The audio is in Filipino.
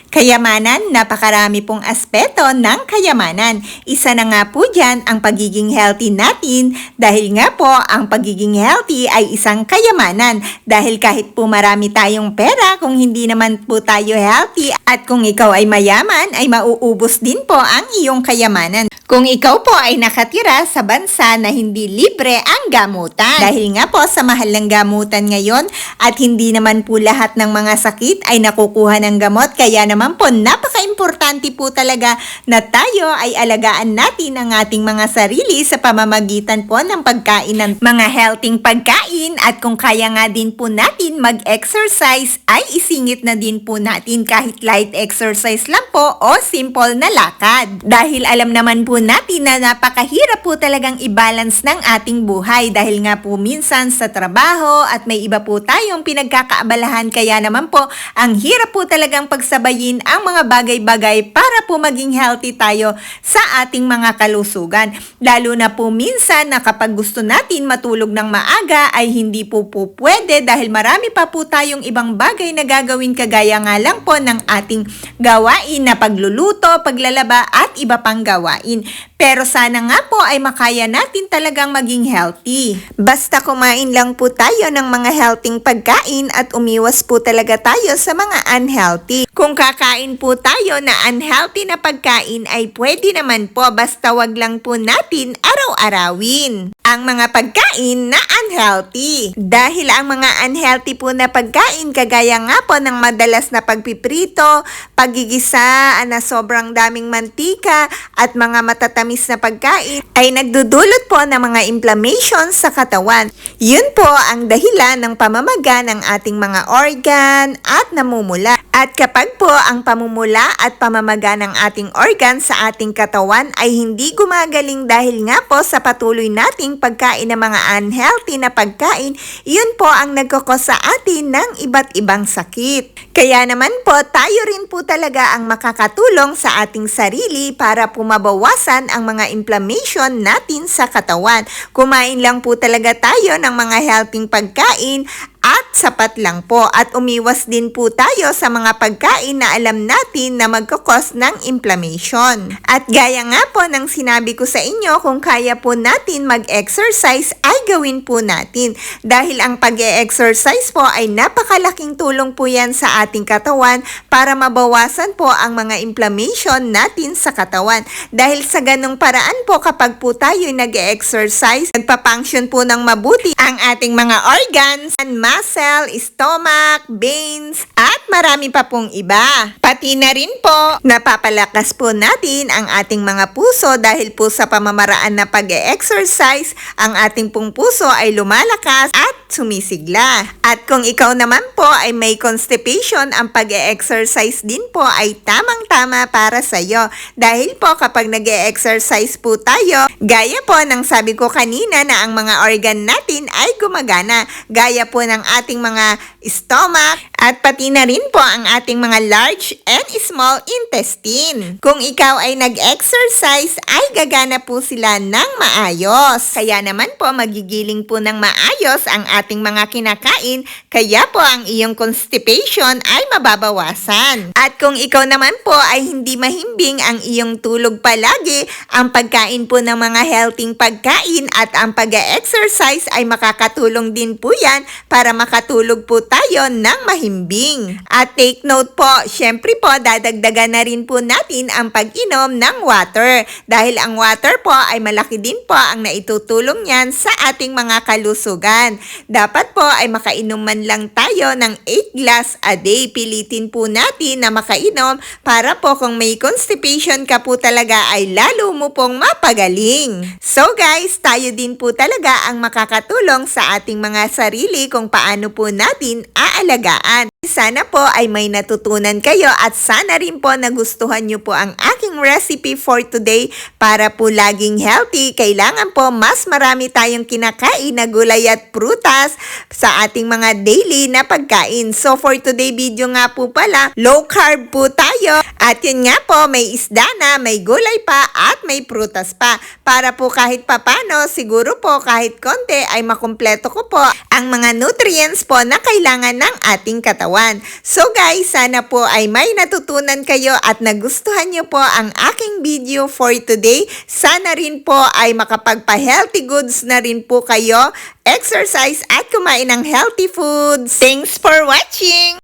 Kayamanan, napakarami pong aspeto ng kayamanan. Isa na nga po dyan ang pagiging healthy natin dahil nga po ang pagiging healthy ay isang kayamanan. Dahil kahit po marami tayong pera, kung hindi naman po tayo healthy at kung ikaw ay mayaman, ay mauubos din po ang iyong kayamanan. Kung ikaw po ay nakatira sa bansa na hindi libre ang gamutan. Dahil nga po sa mahal ng gamutan ngayon at hindi naman po lahat ng mga sakit ay nakukuha ng gamot. Kaya naman po napaka-importante po talaga na tayo ay alagaan natin ang ating mga sarili sa pamamagitan po ng pagkain ng mga healthy pagkain. At kung kaya nga din po natin mag-exercise ay isingit na din po natin kahit light exercise lang po o simple na lakad. Dahil alam naman po natin na napakahirap po talagang i-balance ng ating buhay dahil nga po minsan sa trabaho at may iba po tayong pinagkakaabalahan, kaya naman po ang hirap po talagang pagsabayin ang mga bagay-bagay para po maging healthy tayo sa ating mga kalusugan. Lalo na po minsan na kapag gusto natin matulog ng maaga ay hindi po pwede dahil marami pa po tayong ibang bagay na gagawin kagaya nga lang po ng ating gawain na pagluluto, paglalaba at iba pang gawain. Pero sana nga po ay makaya natin talagang maging healthy. Basta kumain lang po tayo ng mga healthy pagkain at umiwas po talaga tayo sa mga unhealthy. Kung kakain po tayo na unhealthy na pagkain ay pwede naman po, basta wag lang po natin araw-arawin ang mga pagkain na unhealthy. Dahil ang mga unhealthy po na pagkain kagaya nga po ng madalas na pagpiprito, pagigisa na sobrang daming mantika at mga matatamis na pagkain ay nagdudulot po ng mga inflammation sa katawan. Yun po ang dahilan ng pamamaga ng ating mga organ at namumula. At kapag po ang pamumula at pamamaga ng ating organ sa ating katawan ay hindi gumagaling dahil nga po sa patuloy nating pagkain ng mga unhealthy na pagkain, yun po ang nagkakos sa atin ng iba't ibang sakit. Kaya naman po, tayo rin po talaga ang makakatulong sa ating sarili para po mabawasan ang mga inflammation natin sa katawan. Kumain lang po talaga tayo ng mga healthy pagkain at sapat lang po, at umiwas din po tayo sa mga pagkain na alam natin na magkakos ng inflammation. At gaya nga po ng sinabi ko sa inyo, kung kaya po natin mag-exercise ay gawin po natin. Dahil ang pag-e-exercise po ay napakalaking tulong po yan sa ating katawan para mabawasan po ang mga inflammation natin sa katawan. Dahil sa ganong paraan po kapag po tayo nag-e-exercise, nagpa-function po ng mabuti ang ating mga organs, muscle, stomach, veins, at marami pa pong iba. Pati na rin po, napapalakas po natin ang ating mga puso dahil po sa pamamaraan na pag-e-exercise, ang ating pong puso ay lumalakas at sumisigla. At kung ikaw naman po ay may constipation, ang pag-e-exercise din po ay tamang-tama para sa iyo. Dahil po kapag nag-e-exercise po tayo, gaya po ng sabi ko kanina na ang mga organ natin ay gumagana. Gaya po ng ating mga stomach at pati na rin po ang ating mga large and small intestine. Kung ikaw ay nag-exercise ay gagana po sila ng maayos. Kaya naman po magigiling po ng maayos ang ating mga kinakain, kaya po ang iyong constipation ay mababawasan. At kung ikaw naman po ay hindi mahimbing ang iyong tulog palagi, ang pagkain po ng mga healthy pagkain at ang pag-exercise ay makakatulong din po yan para makatulog po tayo ng mahimbing. At take note po, syempre po dadagdagan na rin po natin ang pag-inom ng water dahil ang water po ay malaki din po ang naitutulong niyan sa ating mga kalusugan. Dapat po ay makainom man lang tayo ng 8 glass a day. Pilitin po natin na makainom para po kung may constipation ka po talaga ay lalo mo pong mapagaling. So guys, tayo din po talaga ang makakatulong sa ating mga sarili kung paano po natin aalagaan. Sana po ay may natutunan kayo at sana rin po nagustuhan nyo po ang aking recipe for today. Para po laging healthy, kailangan po mas marami tayong kinakain na gulay at prutas sa ating mga daily na pagkain. So for today video nga po pala, low carb po tayo. At yun nga po, may isda na, may gulay pa at may prutas pa. Para po kahit papano, siguro po kahit konti ay makumpleto ko po ang mga nutrients po na kailangan ng ating katawan. So guys, sana po ay may natutunan kayo at nagustuhan nyo po ang aking video for today. Sana rin po ay makapagpa-healthy goods na rin po kayo, exercise at kumain ng healthy foods. Thanks for watching!